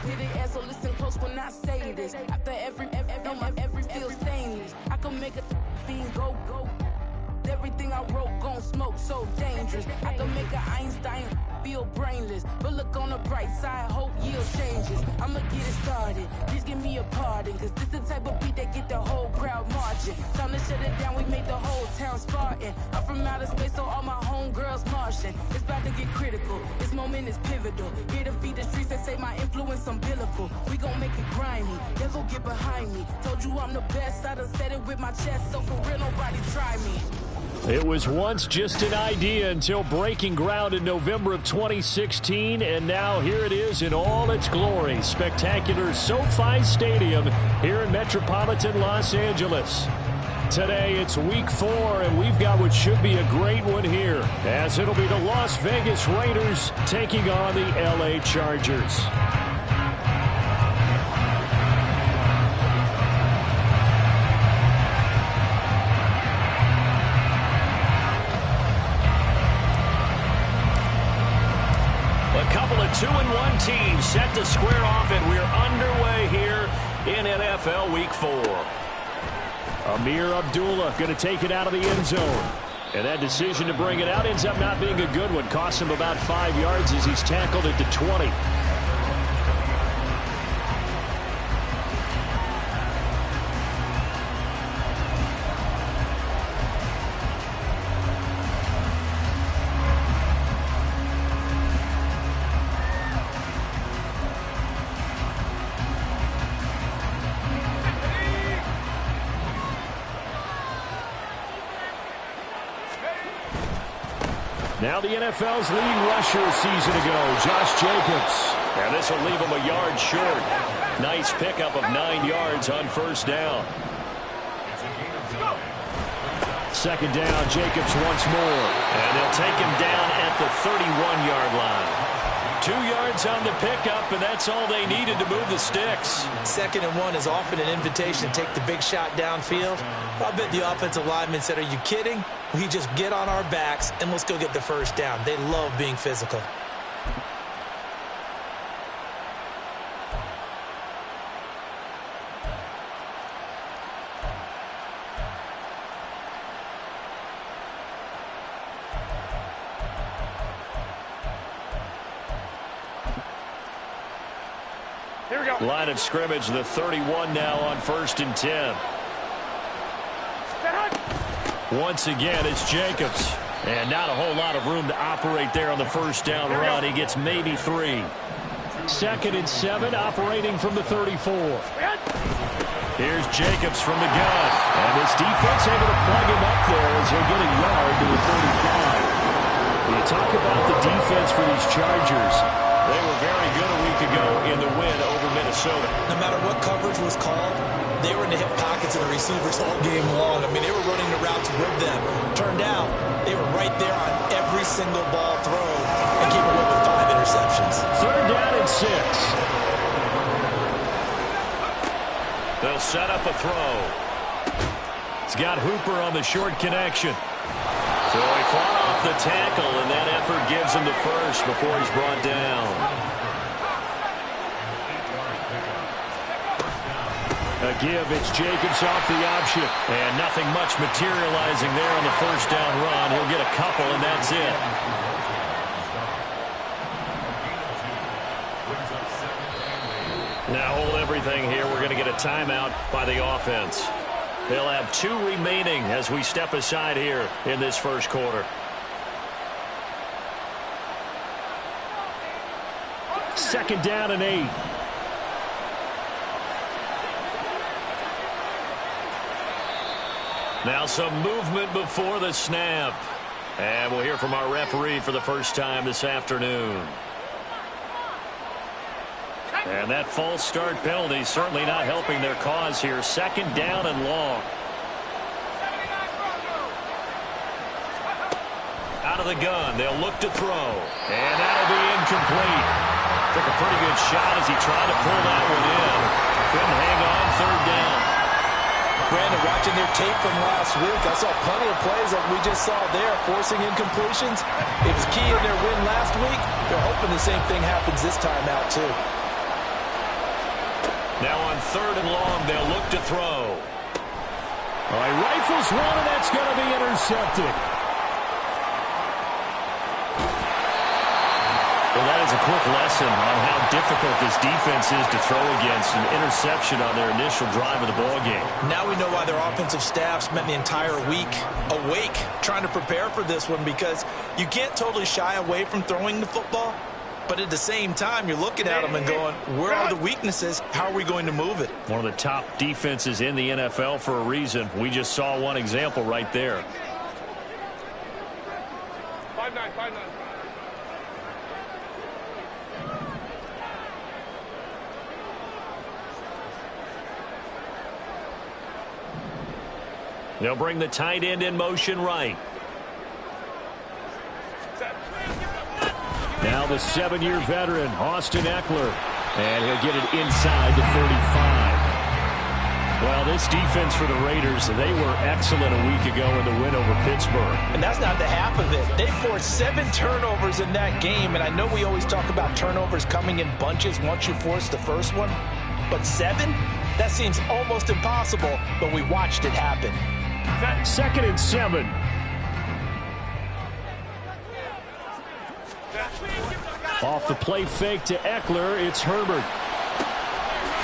did it, and so listen close when I say this. After every feel stainless. I can make a fiend go. Everything I wrote gon' smoke, so dangerous. I can make an Einstein feel brainless. But look on the bright side, hope yield changes. I'ma get it started, please give me a pardon. Cause this the type of beat that get the whole crowd marching. Time to shut it down, we made the whole town Spartan. I'm from outer space, so all my homegirls Martian. It's about to get critical, this moment is pivotal. Here to feed the streets that say my influence umbilical. We gon' make it grimy, they'll go get behind me. Told you I'm the best, I done said it with my chest. So for real, nobody try me. It was once just an idea until breaking ground in November of 2016, and now here it is in all its glory. Spectacular SoFi Stadium here in metropolitan Los Angeles. Today it's week 4, and we've got what should be a great one here, as it'll be the Las Vegas Raiders taking on the LA Chargers. Couple of 2-1 teams set to square off, and we're underway here in NFL Week 4. Amir Abdullah going to take it out of the end zone. And that decision to bring it out ends up not being a good one. Costs him about 5 yards as he's tackled at the 20. Now the NFL's leading rusher a season ago, Josh Jacobs. And this will leave him a yard short. Nice pickup of 9 yards on first down. Second down, Jacobs once more. And they'll take him down at the 31-yard line. 2 yards on the pickup, and that's all they needed to move the sticks. 2nd and 1 is often an invitation to take the big shot downfield. I bet the offensive lineman said, are you kidding? We just get on our backs and let's go get the first down. They love being physical. Here we go. Line of scrimmage, the 31 now on 1st and 10. Once again, it's Jacobs. And not a whole lot of room to operate there on the first down run. He gets maybe 3. 2nd and 7, operating from the 34. Here's Jacobs from the gun. And this defense able to plug him up there as he'll get a yard to the 35. When you talk about the defense for these Chargers, they were very good a week ago in the win over Minnesota. No matter what coverage was called, they were in the hip pockets of the receivers all game long. I mean, they were running the routes with them. Turned out, they were right there on every single ball thrown and came away with 5 interceptions. 3rd down and 6. They'll set up a throw. It's got Hooper on the short connection. So he fought off the tackle, and that effort gives him the first before he's brought down. A give, it's Jacobs off the option. And nothing much materializing there on the first down run. He'll get a couple, and that's it. Now hold everything here. We're going to get a timeout by the offense. They'll have 2 remaining as we step aside here in this first quarter. Second down and 8. Now some movement before the snap. And we'll hear from our referee for the first time this afternoon. And that false start penalty certainly not helping their cause here. 2nd down and long. Out of the gun, they'll look to throw. And that'll be incomplete. Took a pretty good shot as he tried to pull that one in. Couldn't hang on 3rd down. Brandon, watching their tape from last week, I saw plenty of plays like we just saw there, forcing incompletions. It was key in their win last week. They're hoping the same thing happens this time out, too. Now on 3rd and long, they'll look to throw. All right, rifles one, and that's going to be intercepted. Well, that is a quick lesson on how difficult this defense is to throw against. An interception on their initial drive of the ballgame. Now we know why their offensive staff spent the entire week awake trying to prepare for this one, because you can't totally shy away from throwing the football, but at the same time, you're looking at them and going, where are the weaknesses? How are we going to move it? One of the top defenses in the NFL for a reason. We just saw one example right there. 5-9, 5-9. They'll bring the tight end in motion right. Now the 7-year veteran, Austin Ekeler. And he'll get it inside the 35. Well, this defense for the Raiders, they were excellent a week ago in the win over Pittsburgh. And that's not the half of it. They forced 7 turnovers in that game. And I know we always talk about turnovers coming in bunches once you force the first one. But 7? That seems almost impossible, but we watched it happen. 2nd and 7. Off the play fake to Ekeler, it's Herbert.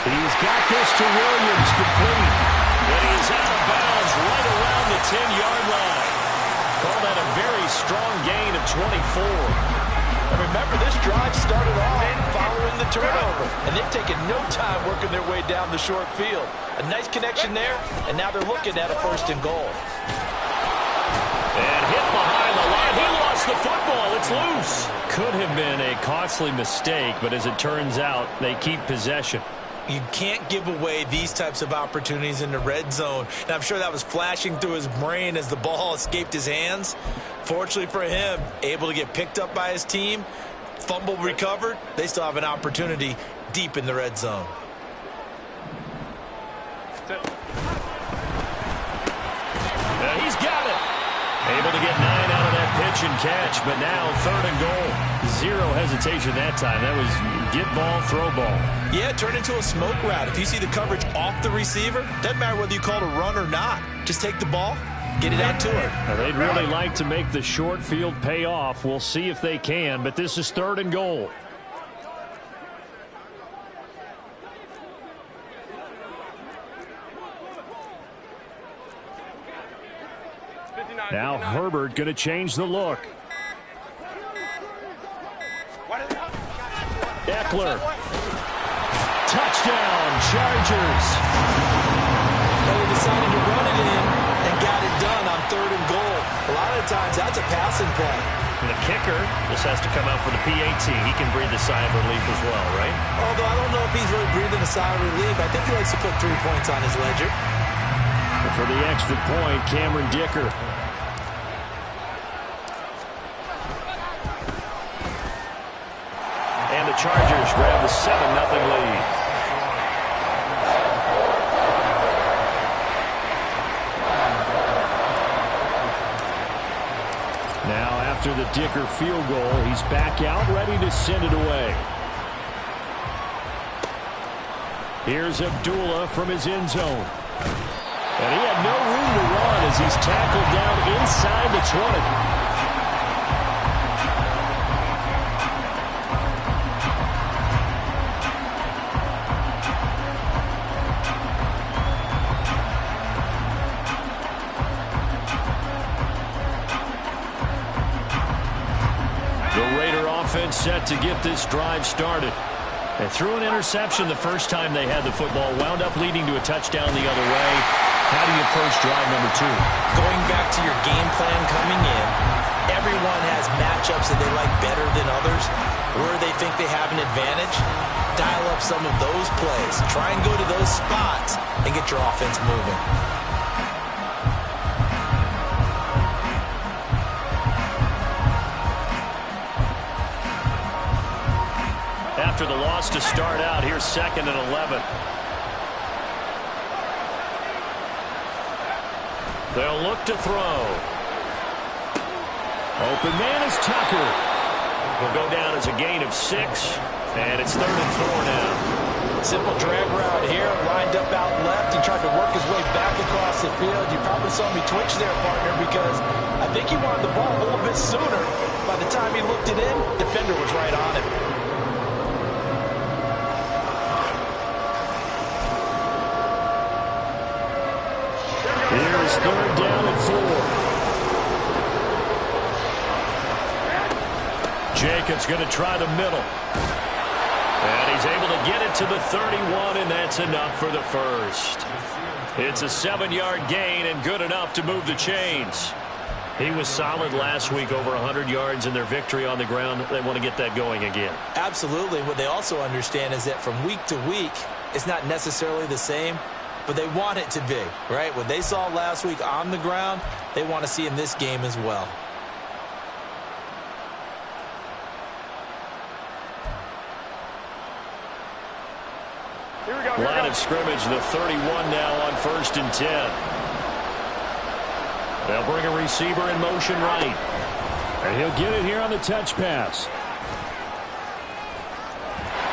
He's got this to Williams, complete. But he's out of bounds right around the 10-yard line. Call that a very strong gain of 24. And remember, this drive started off following the turnover, and they've taken no time working their way down the short field. A nice connection there, and now they're looking at a 1st and goal. And hit behind the line. He lost the football. It's loose. Could have been a costly mistake, but as it turns out, they keep possession. You can't give away these types of opportunities in the red zone. And I'm sure that was flashing through his brain as the ball escaped his hands. Fortunately for him, able to get picked up by his team, fumble recovered. They still have an opportunity deep in the red zone. He's got it. Able to get 9 out of that pitch and catch, but now 3rd and goal. 0 hesitation that time. That was get ball, throw ball. Yeah, turn into a smoke route. If you see the coverage off the receiver, doesn't matter whether you call it a run or not. Just take the ball, get it out to her. Now, they'd really like to make the short field pay off. We'll see if they can, but this is 3rd and goal. Now Herbert going to change the look. Ekeler. Touchdown, Chargers. They decided to run it in and got it done on 3rd and goal. A lot of times that's a passing play. And the kicker, this has to come out for the PAT. He can breathe a sigh of relief as well, right? Although I don't know if he's really breathing a sigh of relief. I think he likes to put 3 points on his ledger. And for the extra point, Cameron Dicker. And the Chargers grab the 7-0 lead. Now after the Dicker field goal, he's back out, ready to send it away. Here's Abdullah from his end zone. And he had no room to run as he's tackled down inside the 20. Set to get this drive started. They threw an interception the first time they had the football, wound up leading to a touchdown the other way. How do you approach drive number 2? Going back to your game plan coming in, everyone has matchups that they like better than others. Where they think they have an advantage, dial up some of those plays. Try and go to those spots and get your offense moving. After the loss to start out, here's 2nd and 11. They'll look to throw. Open man is Tucker. Will go down as a gain of 6, and it's 3rd and 4 now. Simple drag route here, lined up out left. He tried to work his way back across the field. You probably saw me twitch there, partner, because I think he wanted the ball a little bit sooner. By the time he looked it in, defender was right on him. Here's third down and 4. Jacobs going to try the middle. And he's able to get it to the 31, and that's enough for the first. It's a 7-yard gain and good enough to move the chains. He was solid last week, over 100 yards in their victory on the ground. They want to get that going again. Absolutely. What they also understand is that from week to week, it's not necessarily the same, but they want it to be, right? What they saw last week on the ground, they want to see in this game as well. Line of scrimmage, the 31 now on 1st and 10. They'll bring a receiver in motion right. And he'll get it here on the touch pass.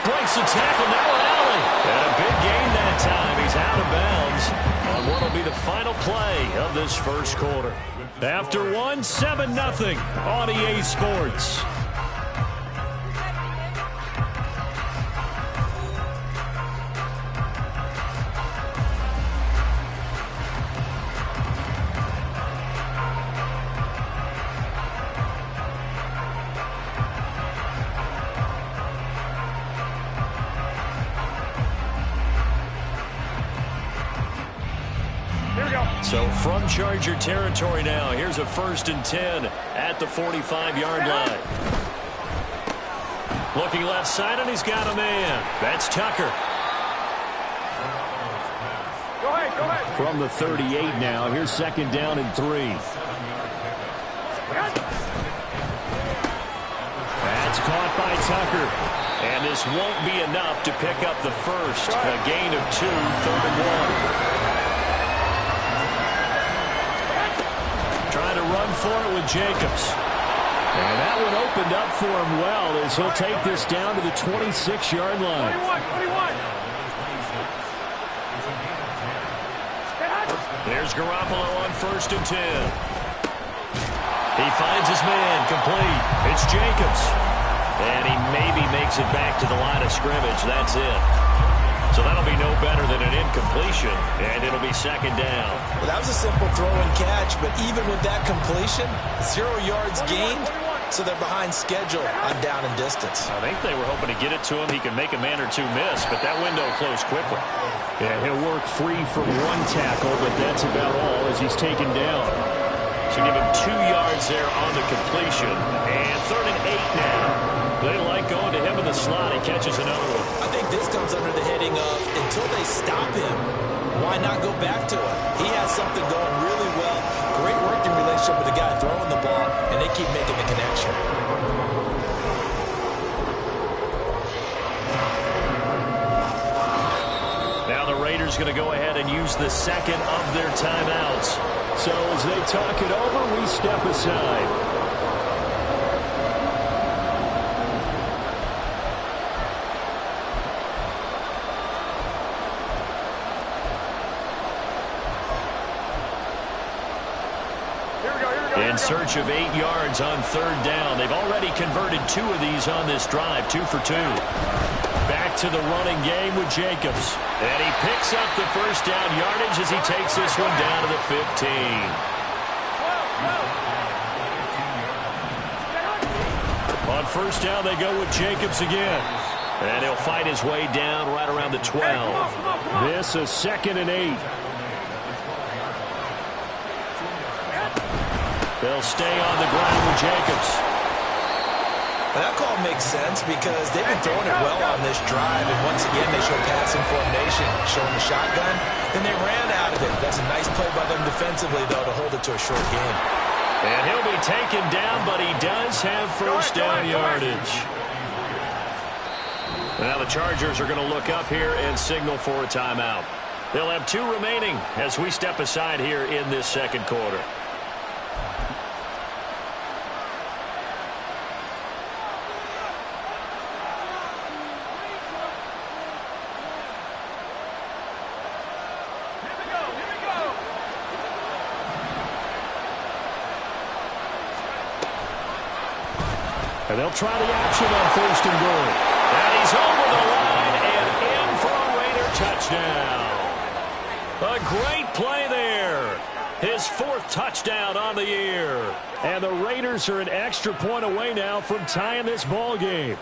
Breaks the tackle, now Allen. And a big gain that time. He's out of bounds on what will be the final play of this first quarter. After one, 7-0 on EA Sports. So from Charger territory now, here's a 1st and 10 at the 45-yard line. Looking left side, and he's got a man. That's Tucker. Go ahead. From the 38 now, here's 2nd down and 3. That's caught by Tucker. And this won't be enough to pick up the first. A gain of 2, 3rd and 1. Trying to run for it with Jacobs. And that one opened up for him well as he'll take this down to the 26-yard line. 21. There's Garoppolo on 1st and 10. He finds his man, complete. It's Jacobs. And he maybe makes it back to the line of scrimmage. That's it. So that'll be no better than an incompletion, and it'll be 2nd down. Well, that was a simple throw and catch, but even with that completion, 0 yards gained, so they're behind schedule on down and distance. I think they were hoping to get it to him. He could make a man or two miss, but that window closed quickly. Yeah, he'll work free from one tackle, but that's about all as he's taken down. So give him 2 yards there on the completion, and 3rd and 8 now. They like going to him in the slot. He catches another one. I think this comes under the heading of until they stop him, why not go back to him? He has something going really well. Great working relationship with the guy throwing the ball, and they keep making the connection. Now the Raiders going to go ahead and use the 2nd of their timeouts. So as they talk it over, we step aside. In search of 8 yards on 3rd down. They've already converted 2 of these on this drive, 2 for 2. Back to the running game with Jacobs. And he picks up the first down yardage as he takes this one down to the 15. On 1st down, they go with Jacobs again. And he'll fight his way down right around the 12. This is 2nd and 8. They'll stay on the ground with Jacobs. And that call makes sense because they've been throwing it well on this drive, and once again they show passing formation, showing the shotgun. Then they ran out of it. That's a nice play by them defensively, though, to hold it to a short gain. And he'll be taken down, but he does have first down yardage. Now the Chargers are going to look up here and signal for a timeout. They'll have 2 remaining as we step aside here in this 2nd quarter. And they'll try the action on first and goal. And he's over the line and in for a Raider touchdown. A great play there. His 4th touchdown on the year. And the Raiders are an extra point away now from tying this ball game.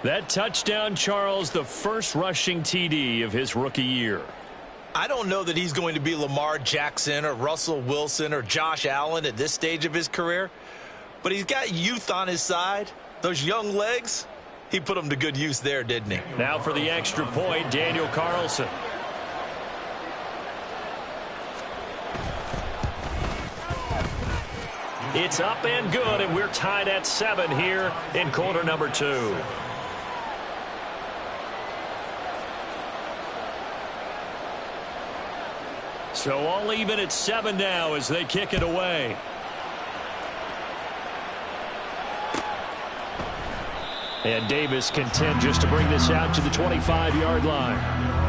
That touchdown, Charles, the first rushing TD of his rookie year. I don't know that he's going to be Lamar Jackson or Russell Wilson or Josh Allen at this stage of his career, but he's got youth on his side. Those young legs, he put them to good use there, didn't he? Now for the extra point, Daniel Carlson. It's up and good, and we're tied at 7 here in quarter number 2. So all even at 7 now as they kick it away. And Davis content just to bring this out to the 25-yard line.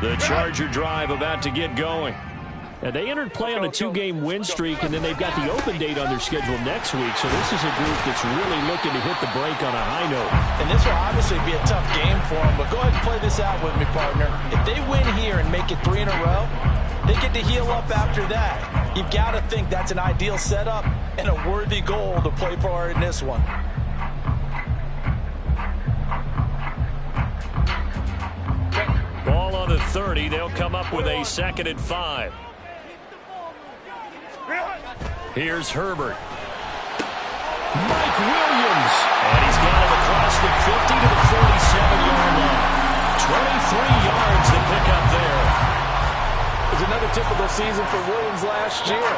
The Charger drive about to get going. And they entered play on a 2-game win streak, and then they've got the open date on their schedule next week. So this is a group that's really looking to hit the break on a high note. And this will obviously be a tough game for them, but go ahead and play this out with me, partner. If they win here and make it 3 in a row, they get to heal up after that. You've got to think that's an ideal setup and a worthy goal to play for in this one. Ball on the 30. They'll come up with a 2nd and 5. Here's Herbert. Mike Williams. And he's got him across the 50 to the 47-yard line. 23 yards to pick up there. It was another typical season for Williams last year.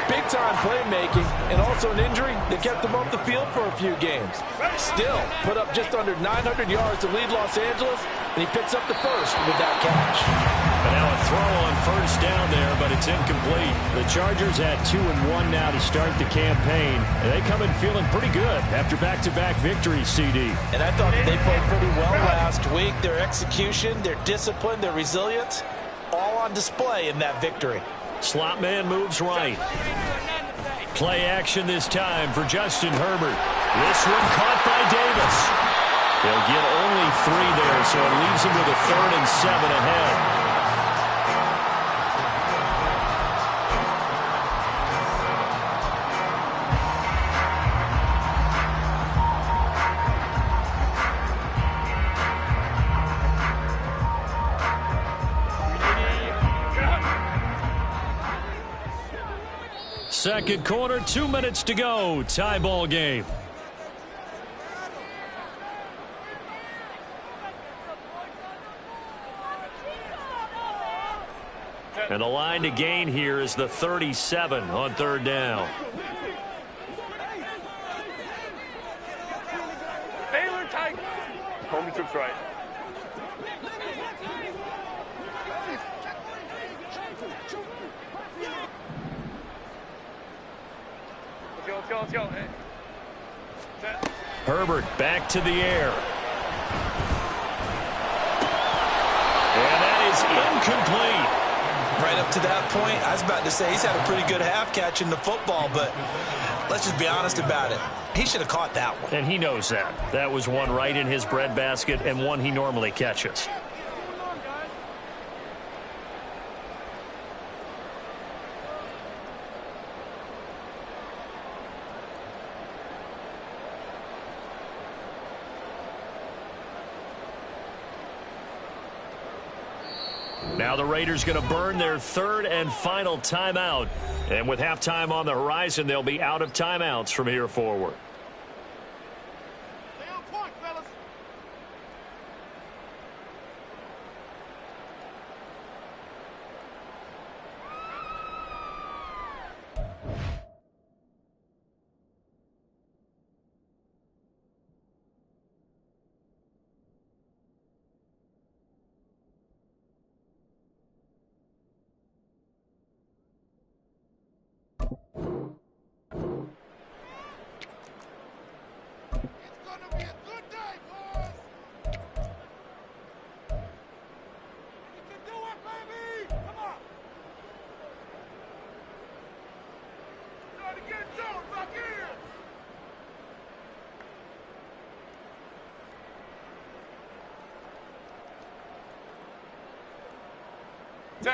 Big-time playmaking and also an injury that kept him off the field for a few games. Still, put up just under 900 yards to lead Los Angeles, and he picks up the first with that catch. And now a throw on first down there, but it's incomplete. The Chargers had 2-1 now to start the campaign, and they come in feeling pretty good after back-to-back victories, CD. And I thought that they played pretty well last week. Their execution, their discipline, their resilience, all on display in that victory. Slot man moves right. Play action this time for Justin Herbert. This one caught by Davis. They'll get only 3 there, so it leaves them with a 3rd and 7 ahead. Second quarter, 2 minutes to go. Tie ball game. And the line to gain here is the 37 on 3rd down. Baylor tight. Home troops right. Let's go. Hey. Herbert back to the air. And that is incomplete. Right up to that point, I was about to say he's had a pretty good half catching the football, but let's just be honest about it. He should have caught that one. And he knows that. That was one right in his breadbasket and one he normally catches. Now the Raiders going to burn their 3rd and final timeout. And with halftime on the horizon, they'll be out of timeouts from here forward.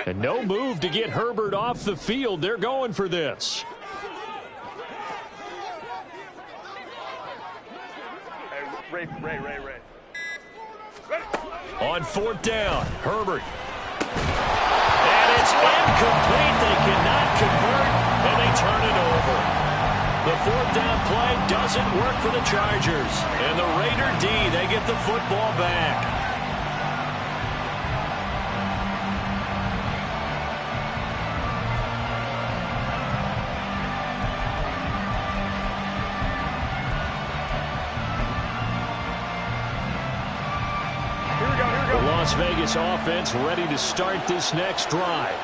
And no move to get Herbert off the field. They're going for this. Ray. On 4th down, Herbert. And it's incomplete. They cannot convert, and they turn it over. The 4th down play doesn't work for the Chargers. And the Raider D, they get the football back. Las Vegas offense ready to start this next drive.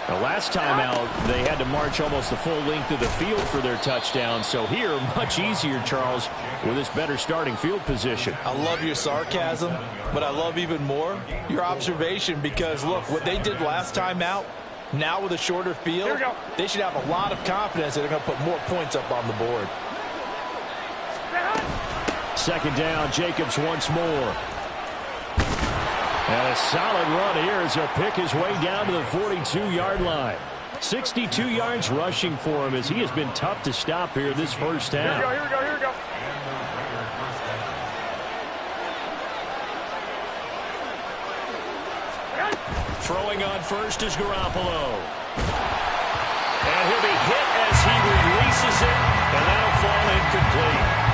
The last time out, they had to march almost the full length of the field for their touchdown. So here, much easier, Charles, with this better starting field position. I love your sarcasm, but I love even more your observation because, look, what they did last time out, now with a shorter field, they should have a lot of confidence that they're going to put more points up on the board. 2nd down, Jacobs once more. And a solid run here as he'll pick his way down to the 42-yard line. 62 yards rushing for him as he has been tough to stop here this first half. Here we go. Throwing on first is Garoppolo. And he'll be hit as he releases it, and that'll fall incomplete.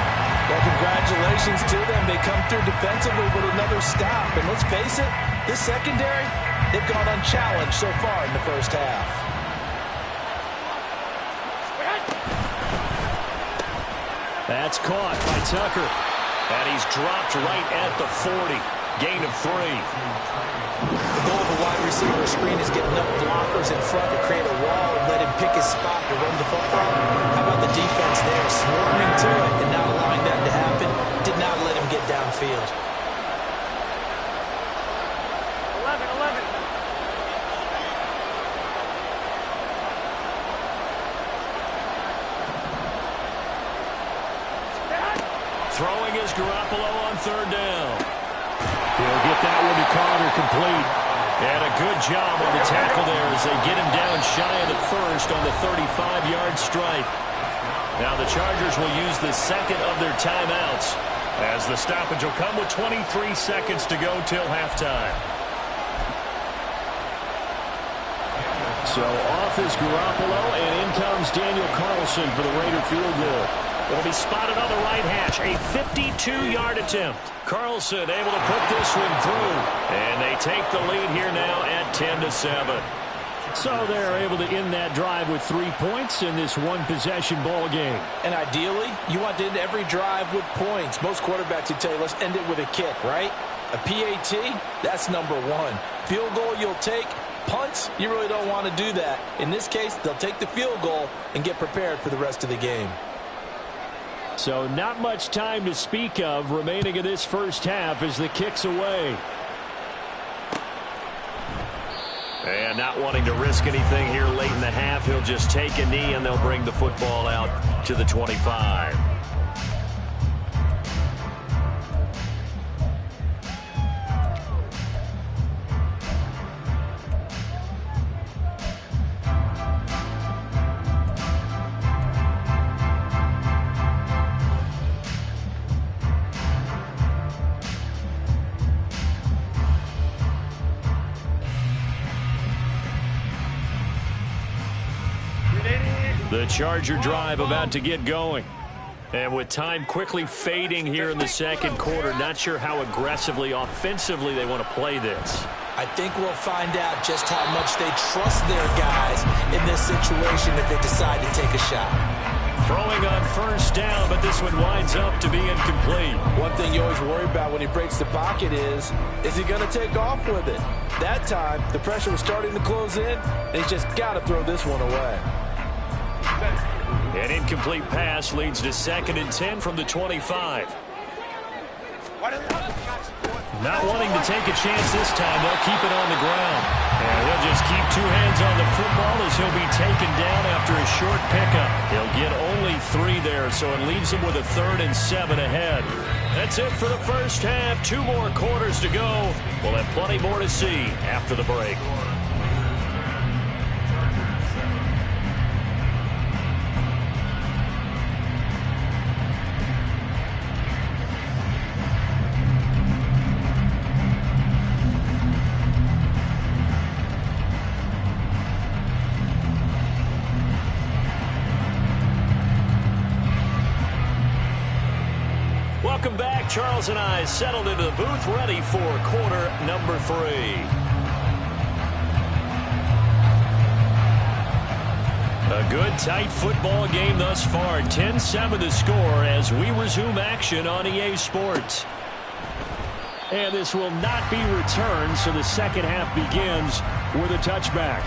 Well, congratulations to them. They come through defensively with another stop. And let's face it, this secondary, they've gone unchallenged so far in the first half. That's caught by Tucker. And he's dropped right at the 40. Gain of 3. The goal of a wide receiver screen is get enough blockers in front to create a wall and let him pick his spot to run the football. How about the defense there, swarming to it and not allowing that to happen? Did not let him get downfield. 11. Throwing is Garoppolo on 3rd down. He'll get that one to Carter complete. And a good job on the tackle there as they get him down shy of the first on the 35-yard stripe. Now the Chargers will use the 2nd of their timeouts as the stoppage will come with 23 seconds to go till halftime. So off is Garoppolo, and in comes Daniel Carlson for the Raider field goal. Will be spotted on the right hash. A 52-yard attempt. Carlson able to put this one through. And they take the lead here now at 10-7. So they're able to end that drive with 3 points in this one-possession ball game. And ideally, you want to end every drive with points. Most quarterbacks would tell you, let's end it with a kick, right? A PAT, that's number 1. Field goal you'll take. Punts, you really don't want to do that. In this case, they'll take the field goal and get prepared for the rest of the game. So not much time to speak of remaining in this first half as the kick's away. And not wanting to risk anything here late in the half, he'll just take a knee and they'll bring the football out to the 25. The Charger drive about to get going. And with time quickly fading here in the second quarter, not sure how aggressively, offensively they want to play this. I think we'll find out just how much they trust their guys in this situation if they decide to take a shot. Throwing on first down, but this one winds up to be incomplete. One thing you always worry about when he breaks the pocket is he going to take off with it? That time, the pressure was starting to close in, and he's just got to throw this one away. An incomplete pass leads to 2nd and 10 from the 25. Not wanting to take a chance this time, they'll keep it on the ground. And he'll just keep two hands on the football as he'll be taken down after a short pickup. He'll get only 3 there, so it leaves him with a 3rd and 7 ahead. That's it for the first half. 2 more quarters to go. We'll have plenty more to see after the break. Welcome back. Charles and I settled into the booth, ready for quarter number 3. A good, tight football game thus far. 10-7 the score as we resume action on EA Sports. And this will not be returned, so the second half begins with a touchback.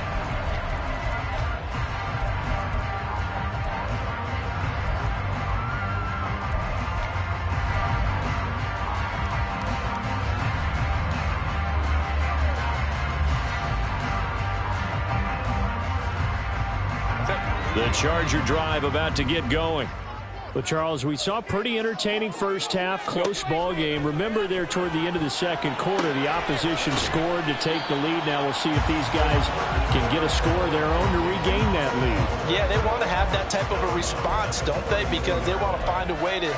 The Charger drive about to get going. Well, Charles, we saw a pretty entertaining first half, close ball game. Remember there toward the end of the second quarter, the opposition scored to take the lead. Now we'll see if these guys can get a score of their own to regain that lead. Yeah, they want to have that type of a response, don't they? Because they want to find a way to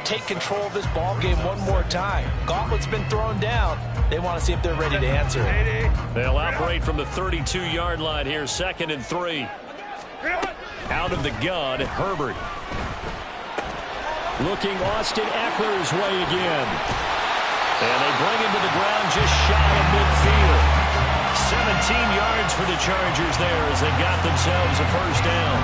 take control of this ball game one more time. Gauntlet's been thrown down. They want to see if they're ready to answer it. They'll operate from the 32-yard line here, 2nd and 3. Out of the gun, Herbert. Looking Austin Eckler's way again. And they bring him to the ground just shy of midfield. 17 yards for the Chargers there as they got themselves a first down.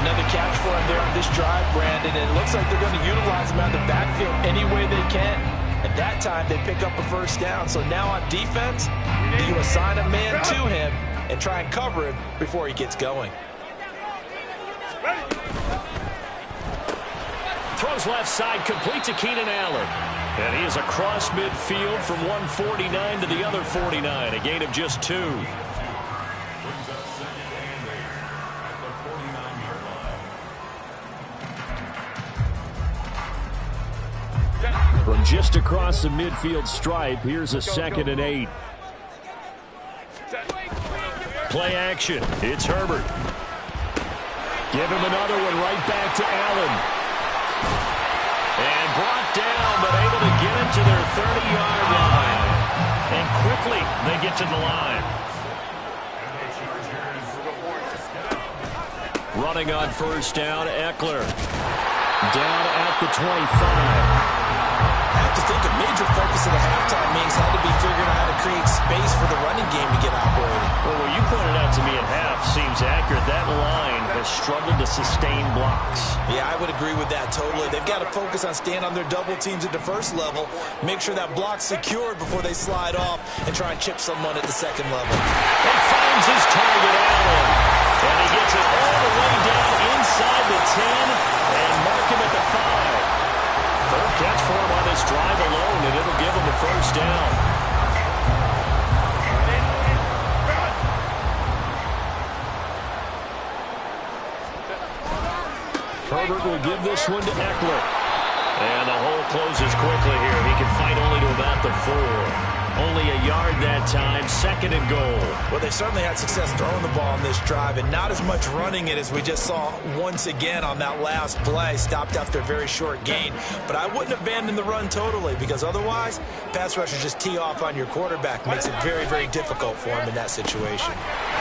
Another catch for him there on this drive, Brandon. And it looks like they're going to utilize him out of the backfield any way they can. At that time, they pick up a first down. So now on defense, you assign a man to him and try and cover him before he gets going. Throws left side, complete to Keenan Allen. And he is across midfield from 149 to the other 49, a gain of just 2. From just across the midfield stripe, here's a 2nd and 8. Play action. It's Herbert. Give him another one right back to Allen. And brought down, but able to get him to their 30-yard line. And quickly, they get to the line. Running on first down, Eckler. Down at the 25. I have to think a major focus of the halftime meetings had to be figuring out how to create space for the running game to get operating. Well, what you pointed out to me at half seems accurate. That line has struggled to sustain blocks. Yeah, I would agree with that totally. They've got to focus on staying on their double teams at the first level, make sure that block's secured before they slide off and try and chip someone at the second level. And finds his target, Allen. And he gets it all the way down inside the 10 and mark him at the 5. Third catch for him on this drive alone, and it'll give him the first down. Herbert will give this one to Eckler. And the hole closes quickly here. He can fight only to about the 4. Only a yard that time, 2nd and goal. Well, they certainly had success throwing the ball on this drive and not as much running it as we just saw once again on that last play. Stopped after a very short gain. But I wouldn't abandon the run totally because otherwise, pass rushers just tee off on your quarterback. Makes it very, very difficult for him in that situation.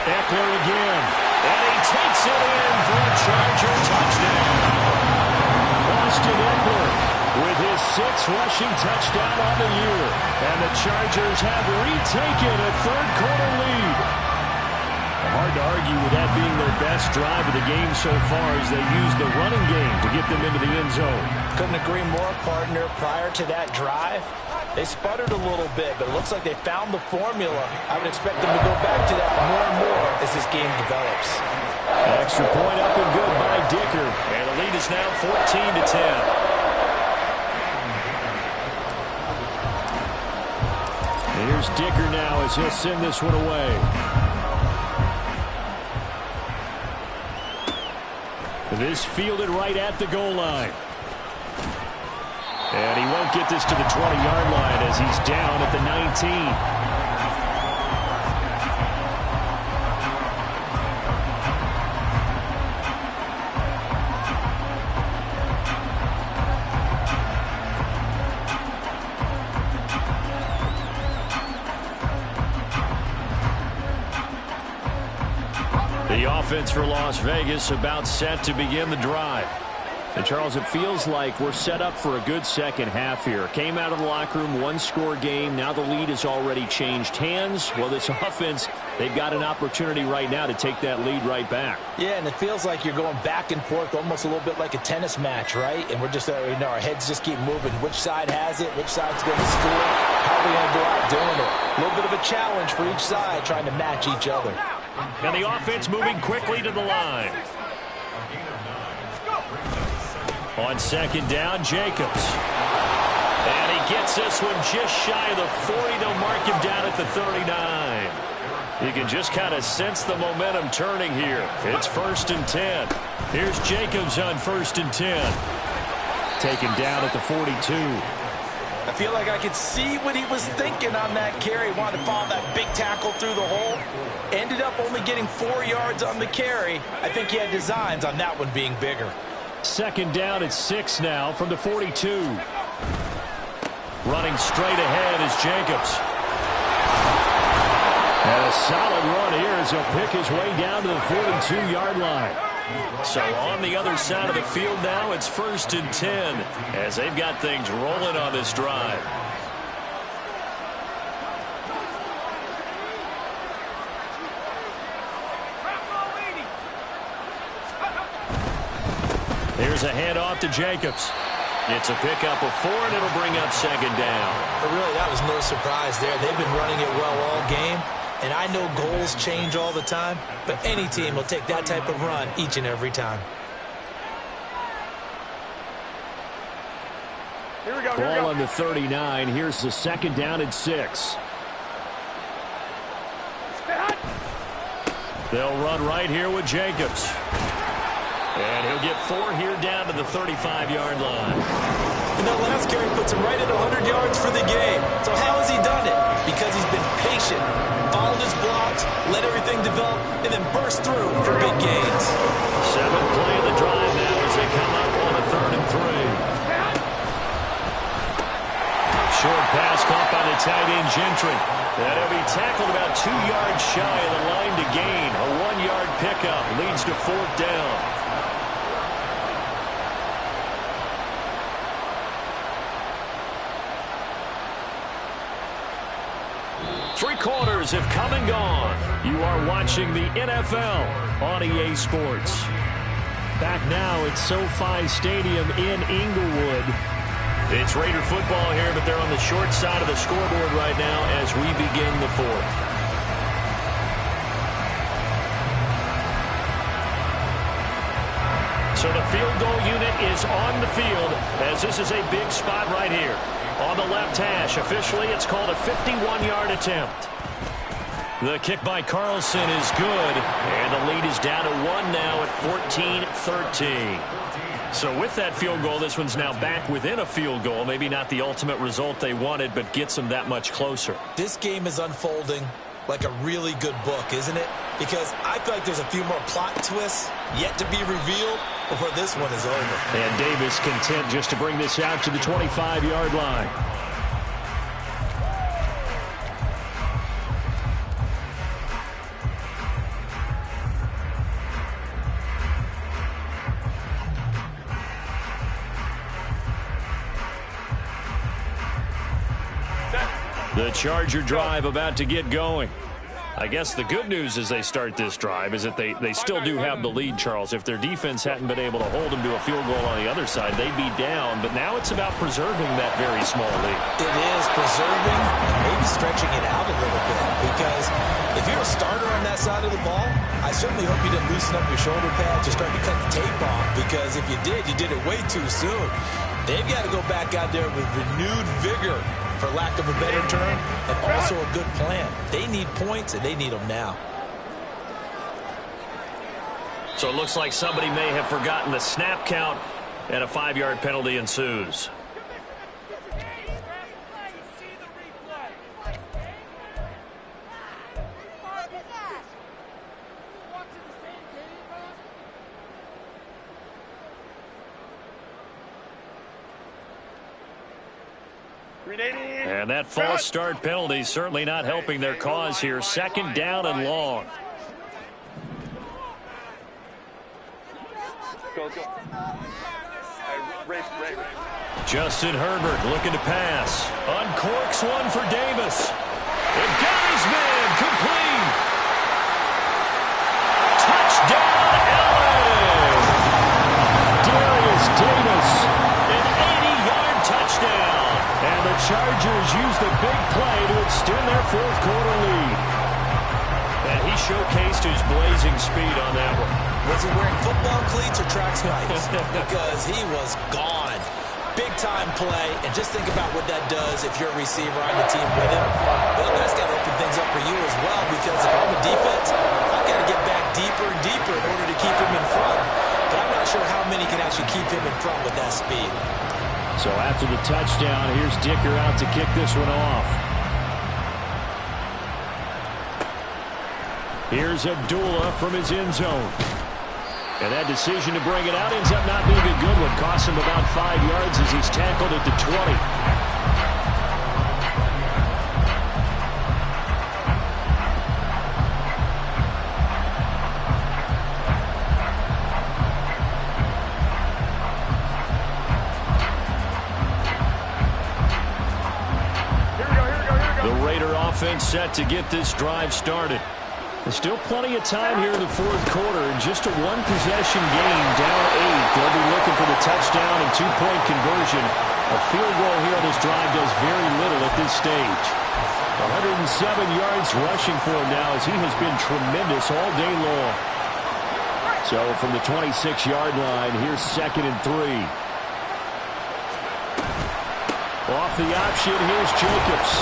Eckler again. And he takes it in for a Charger touchdown. Austin Eckler with his 6th rushing touchdown on the year. And the Chargers have retaken a third-quarter lead. Hard to argue with that being their best drive of the game so far as they use the running game to get them into the end zone. Couldn't agree more, partner. Prior to that drive, they sputtered a little bit, but it looks like they found the formula. I would expect them to go back to that more and more as this game develops. Extra point up and good by Dicker. And the lead is now 14-10. Here's Here's Dicker now as he'll send this one away. This fielded right at the goal line. And he won't get this to the 20-yard line as he's down at the 19. The offense for Las Vegas about set to begin the drive. And, Charles, it feels like we're set up for a good second half here. Came out of the locker room, one-score game. Now the lead has already changed hands. Well, this offense, they've got an opportunity right now to take that lead right back. Yeah, and it feels like you're going back and forth, almost a little bit like a tennis match, right? And we're just, our heads just keep moving. Which side has it? Which side's going to score? How are we going to go out doing it? A little bit of a challenge for each side, trying to match each other. And the offense moving quickly to the line. On second down, Jacobs. And he gets this one just shy of the 40. They'll mark him down at the 39. You can just kind of sense the momentum turning here. It's 1st and 10. Here's Jacobs on 1st and 10. Taken down at the 42. I feel like I could see what he was thinking on that carry. Wanted to follow that big tackle through the hole. Ended up only getting 4 yards on the carry. I think he had designs on that one being bigger. Second down at 6 now from the 42. Running straight ahead is Jacobs. And a solid run here as he'll pick his way down to the 42-yard line. So on the other side of the field now, it's 1st and 10 as they've got things rolling on this drive. Here's a handoff to Jacobs. It's a pickup of 4, and it'll bring up second down. But really, that was no surprise there. They've been running it well all game. And I know goals change all the time, but any team will take that type of run each and every time. Here we go. Ball on the 39. Here's the second down and 6. They'll run right here with Jacobs. And he'll get 4 here down to the 35-yard line. And that last carry puts him right at 100 yards for the game. So how has he done it? Because he's been patient, followed his blocks, let everything develop, and then burst through for big gains. 7th play of the drive now as they come up on a 3rd and 3. Short pass caught by the tight end Gentry. That'll be tackled about 2 yards shy of the line to gain. A 1-yard pickup leads to 4th down. Three quarters have come and gone. You are watching the NFL on EA Sports. Back now at SoFi Stadium in Inglewood. It's Raider football here, but they're on the short side of the scoreboard right now as we begin the 4th. So the field goal unit is on the field as this is a big spot right here. On the left hash, officially it's called a 51-yard attempt. The kick by Carlson is good, and the lead is down to 1 now at 14-13. So with that field goal, this one's now back within a field goal. Maybe not the ultimate result they wanted, but gets them that much closer. This game is unfolding like a really good book, isn't it? Because I feel like there's a few more plot twists yet to be revealed before this one is over. And Davis content just to bring this out to the 25-yard line. The Charger drive about to get going. I guess the good news as they start this drive is that they still do have the lead, Charles. If their defense hadn't been able to hold them to a field goal on the other side, they'd be down. But now it's about preserving that very small lead. It is preserving and maybe stretching it out a little bit. Because if you're a starter on that side of the ball, I certainly hope you didn't loosen up your shoulder pads or start to cut the tape off. Because if you did it way too soon. They've got to go back out there with renewed vigor for lack of a better term, and also a good plan. They need points, and they need them now. So it looks like somebody may have forgotten the snap count, and a 5-yard penalty ensues. And that false start penalty certainly not helping their cause here. 2nd down and long. Go. Race. Justin Herbert looking to pass. Uncorks one for Davis. And got his man complete. Touchdown, Allen. Darius Davis. An 80-yard touchdown. And the Chargers use the big play to extend their 4th quarter lead. And he showcased his blazing speed on that one. Was he wearing football cleats or track spikes? Because he was gone. Big-time play, and just think about what that does if you're a receiver on the team with him. Well, that's got to open things up for you as well, because if I'm a defense, I've got to get back deeper and deeper in order to keep him in front. But I'm not sure how many can actually keep him in front with that speed. So after the touchdown, here's Dicker out to kick this one off. Here's Abdullah from his end zone. And that decision to bring it out ends up not being a good one. Costs him about 5 yards as he's tackled at the 20. The Raider offense set to get this drive started. There's still plenty of time here in the 4th quarter, and just a 1-possession game, down 8. They'll be looking for the touchdown and 2-point conversion. A field goal here on this drive does very little at this stage. 107 yards rushing for him now, as he has been tremendous all day long. So from the 26-yard line, here's 2nd and 3. Off the option, here's Jacobs.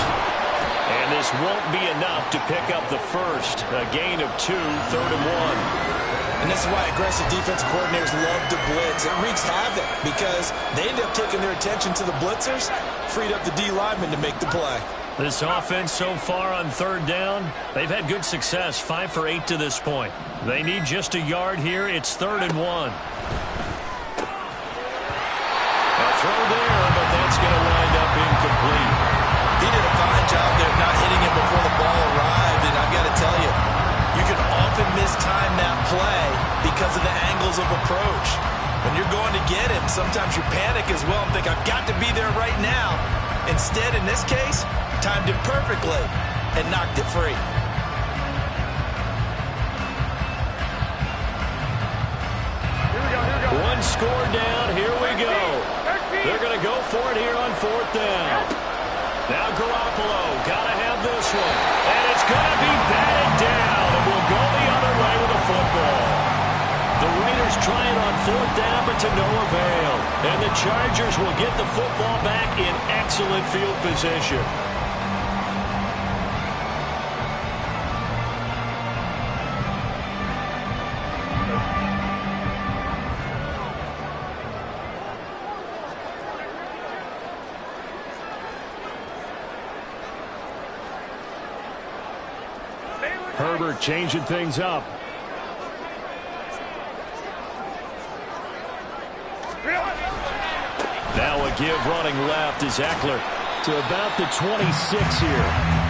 And this won't be enough to pick up the first. A gain of 2, 3rd and 1. And this is why aggressive defensive coordinators love to blitz. It wreaks havoc because they end up taking their attention to the blitzers, freed up the D lineman to make the play. This offense so far on 3rd down, they've had good success, 5 for 8 to this point. They need just a yard here. It's 3rd and 1. A throw there, but that's going to wind up incomplete. He did a fine job there of not hitting him before the ball arrived, and I've got to tell you, you can often mistime that play because of the angles of approach. When you're going to get him, sometimes you panic as well and think, I've got to be there right now. Instead, in this case, timed it perfectly and knocked it free. One score down, here we go. They're going to go for it here on 4th down. Now Garoppolo, got to have this one. And it's going to be batted down, and we'll go the other way with the football. The Raiders try it on 4th down, but to no avail. And the Chargers will get the football back in excellent field position. Herbert changing things up. Now a give running left is Eckler to about the 26 here.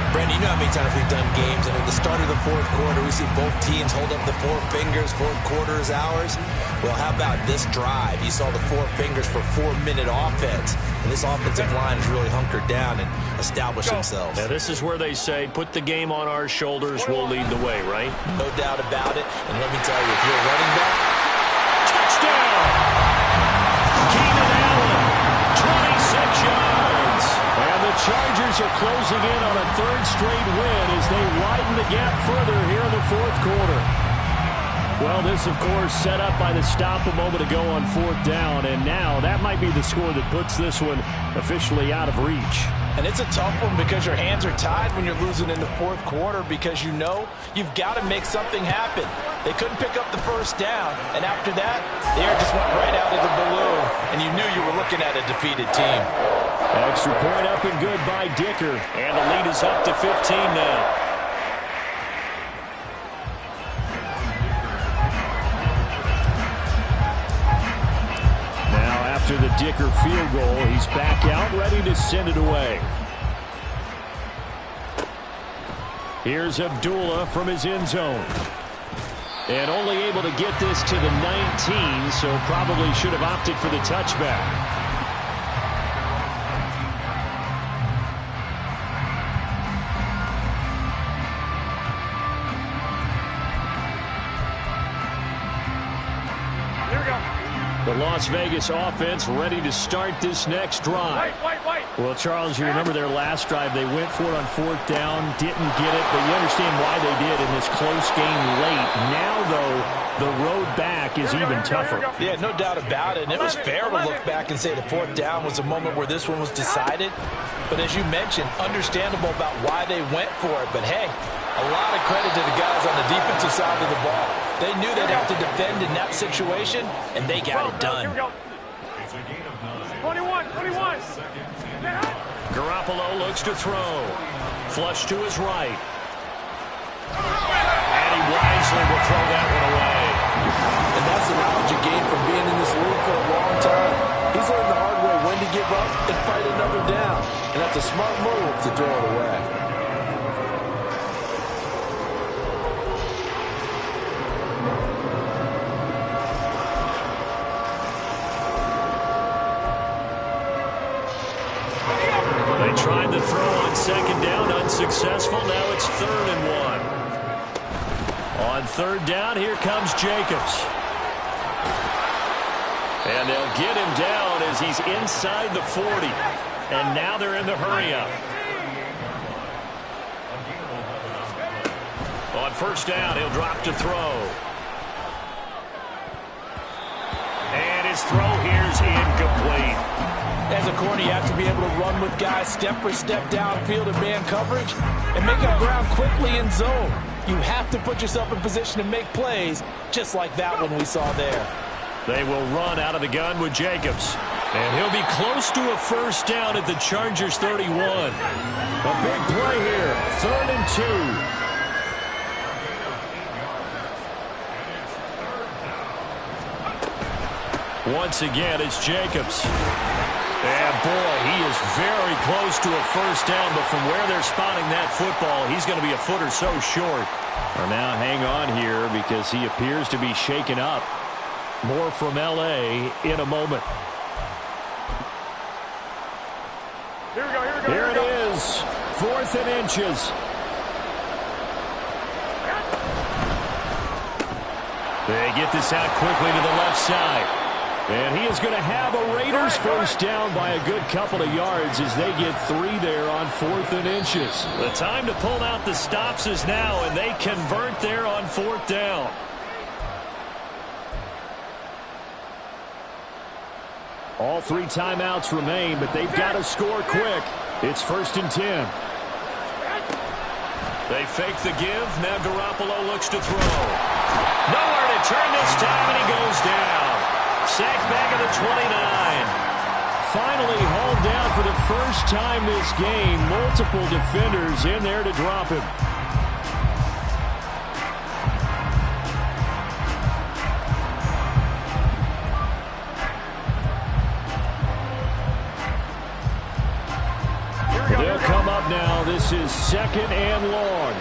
Brandon, you know how many times we've done games, and at the start of the 4th quarter, we see both teams hold up the 4 fingers, 4th quarter is ours. Well, how about this drive? You saw the 4 fingers for 4-minute offense, and this offensive line has really hunkered down and established themselves. Now, this is where they say, put the game on our shoulders, we'll lead the way, right? No doubt about it, and let me tell you, if you're a running back, touchdown! Keenan Allen, 26 yards. And the Chargers are closing in on a 3rd straight win as they widen the gap further here in the 4th quarter. Well, this, of course, set up by the stop a moment ago on 4th down, and now that might be the score that puts this one officially out of reach. And it's a tough one because your hands are tied when you're losing in the 4th quarter because you know you've got to make something happen. They couldn't pick up the first down, and after that, the air just went right out of the balloon, and you knew you were looking at a defeated team. Extra point up and good by Dicker, and the lead is up to 15 now. After the Dicker field goal, he's back out, ready to send it away. Here's Abdullah from his end zone. And only able to get this to the 19, so probably should have opted for the touchback. The Las Vegas offense ready to start this next drive. Well, Charles, you remember their last drive. They went for it on 4th down, didn't get it, but you understand why they did in this close game late. Now, though, the road back is even tougher. Yeah, no doubt about it. And it was fair to look back and say the 4th down was a moment where this one was decided. But as you mentioned, understandable about why they went for it. But, hey, a lot of credit to the guys on the defensive side of the ball. They knew they'd have to defend in that situation, and they got it done. 21. Garoppolo looks to throw. Flush to his right. And he wisely will throw that one away. And that's the knowledge you gain from being in this league for a long time. He's learned the hard way when to give up and fight another down. And that's a smart move to throw it away. Tried to throw on 2nd down, unsuccessful. Now it's 3rd and 1. On 3rd down, here comes Jacobs. And they'll get him down as he's inside the 40. And now they're in the hurry-up. On 1st down, he'll drop to throw. And his throw here's incomplete. As a corner, you have to be able to run with guys step for step downfield in man coverage and make up ground quickly in zone. You have to put yourself in position to make plays, just like that one we saw there. They will run out of the gun with Jacobs. And he'll be close to a 1st down at the Chargers 31. A big play here, 3rd and 2. Once again, it's Jacobs. And, boy, he is very close to a 1st down, but from where they're spotting that football, he's going to be a foot or so short. Well, now hang on here because he appears to be shaken up. More from L.A. in a moment. Here it is, 4th and inches. They get this out quickly to the left side. And he is going to have a Raiders 1st down by a good couple of yards as they get 3 there on 4th and inches. The time to pull out the stops is now, and they convert there on 4th down. All 3 timeouts remain, but they've got to score quick. It's 1st and 10. They fake the give. Now Garoppolo looks to throw. Nowhere to turn this time, and he goes down. Sacked back at the 29. Finally hauled down for the first time this game. Multiple defenders in there to drop him. They'll come up now. This is 2nd and long.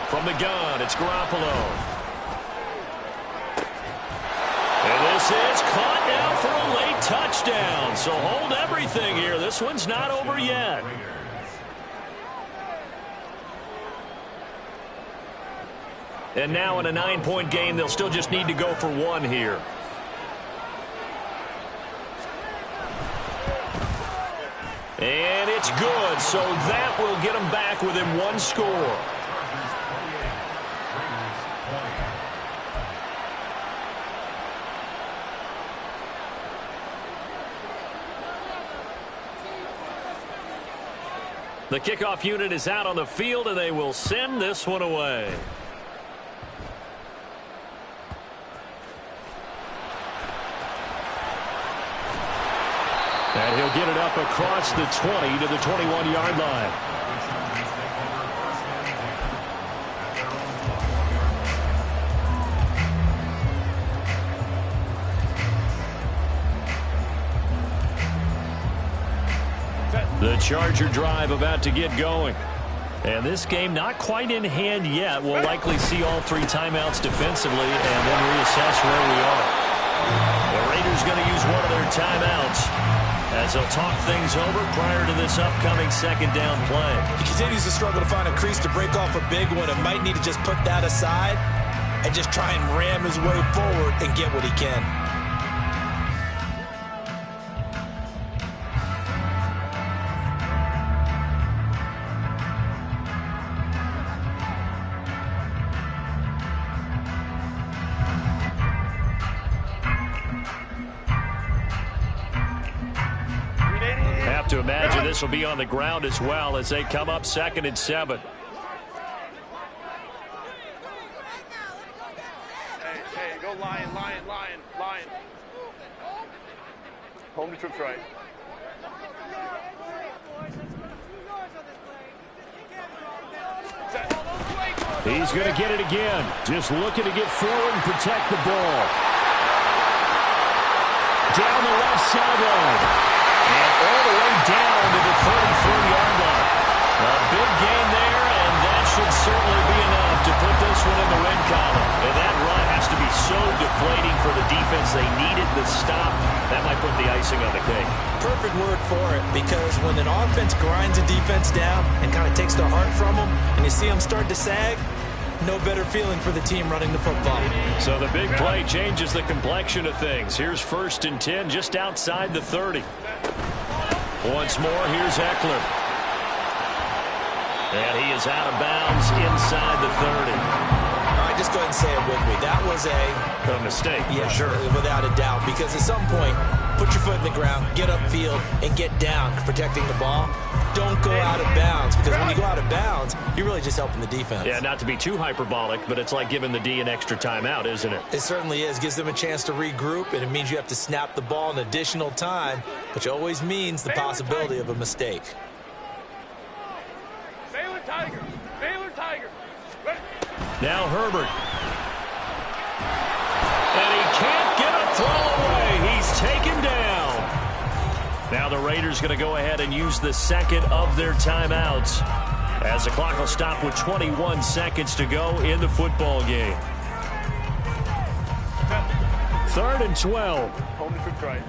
From the gun, it's Garoppolo. And this is caught now for a late touchdown. So hold everything here. This one's not over yet. And now in a 9-point game, they'll still just need to go for 1 here. And it's good. So that will get them back within 1 score. The kickoff unit is out on the field, and they will send this one away. And he'll get it up across the 20 to the 21-yard line. The Charger drive about to get going. And this game not quite in hand yet. We'll likely see all 3 timeouts defensively and then reassess where we are. The Raiders going to use one of their timeouts as they'll talk things over prior to this upcoming second down play. He continues to struggle to find a crease to break off a big one and might need to just put that aside and just try and ram his way forward and get what he can. To imagine this will be on the ground as well as they come up 2nd and 7. Hey, go Lion. Home to troops right. He's going to get it again. Just looking to get forward and protect the ball. Down the left sideline. And all the way down to the 33-yard line. A big gain there, and that should certainly be enough to put this one in the win column. And that run has to be so deflating for the defense. They needed the stop. That might put the icing on the cake. Perfect word for it, because when an offense grinds a defense down and kind of takes their heart from them, and you see them start to sag, no better feeling for the team running the football. So the big play changes the complexion of things. Here's 1st and 10 just outside the 30. Once more, here's Eckler. And he is out of bounds inside the 30. All right, just go ahead and say it with me. That was a mistake, for sure. Without a doubt, because at some point, put your foot in the ground, get upfield, and get down protecting the ball. Don't go out of bounds, because when you go out of bounds, you're really just helping the defense. Yeah, not to be too hyperbolic, but it's like giving the D an extra timeout, isn't it? It certainly is. Gives them a chance to regroup, and it means you have to snap the ball an additional time, which always means the possibility of a mistake. Baylor Tiger. Now Herbert. And he can't get a throw away. He's taken down. Now the Raiders going to go ahead and use the 2nd of their timeouts as the clock will stop with 21 seconds to go in the football game. 3rd and 12. Home to troops right.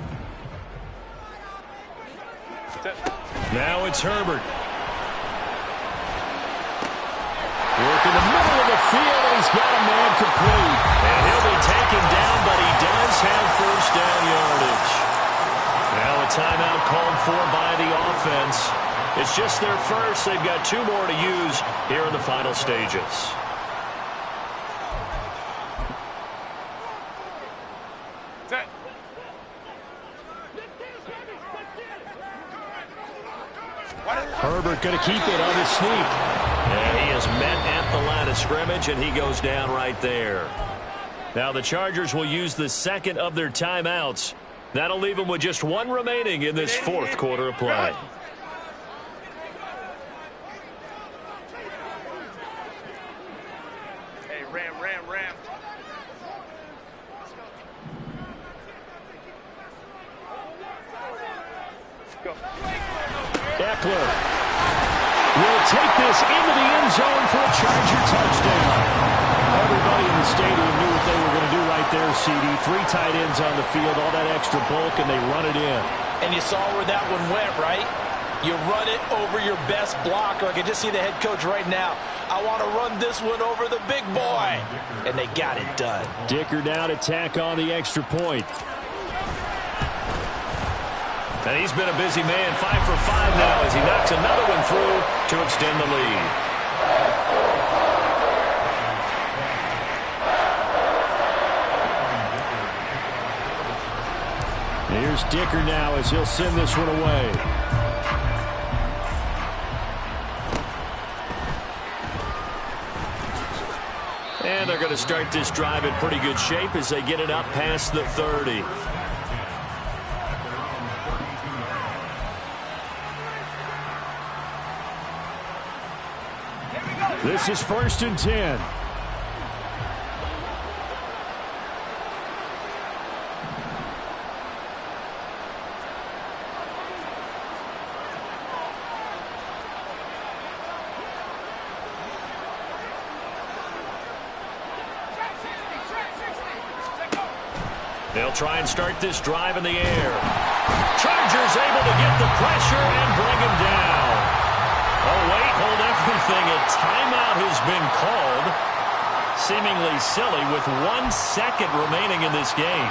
Now it's Herbert. Work in the middle of the field, and he's got a man complete. And he'll be taken down, but he does have 1st down yardage. Now a timeout called for by the offense. It's just their first. They've got 2 more to use here in the final stages. Set. Herbert going to keep it on his sneak. And he is met at the line of scrimmage, and he goes down right there. Now the Chargers will use the 2nd of their timeouts. That'll leave them with just 1 remaining in this 4th quarter of play. Hey, ram. Go. Eckler will take this into the end zone for a Charger touchdown. Everybody in the stadium knew what they were going to do right there, CD. 3 tight ends on the field, all that extra bulk, and they run it in. And you saw where that one went, right? You run it over your best blocker. I can just see the head coach right now. I want to run this one over the big boy. And they got it done. Dicker down to tack on the extra point. And he's been a busy man, 5 for 5 now as he knocks another one through to extend the lead. Here's Dicker now as he'll send this one away. And they're going to start this drive in pretty good shape as they get it up past the 30. This is 1st and 10. They'll try and start this drive in the air. Chargers able to get the pressure and bring him down. Oh, wait, hold everything. A timeout has been called. Seemingly silly with 1 second remaining in this game.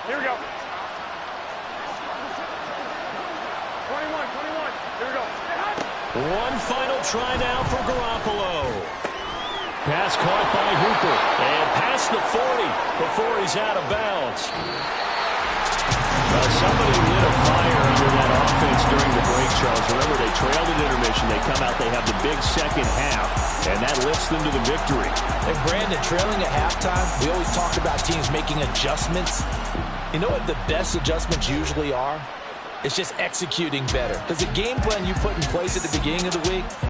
Here we go. 21. Here we go. One final try now for Garoppolo. Pass caught by Hooper. And past the 40 before he's out of bounds. Somebody lit a fire under that offense during the break, Charles. Remember, they trailed at intermission. They come out, they have the big second half, and that lifts them to the victory. And Brandon, trailing at halftime, we always talk about teams making adjustments. You know what the best adjustments usually are? It's just executing better. Because the game plan you put in place at the beginning of the week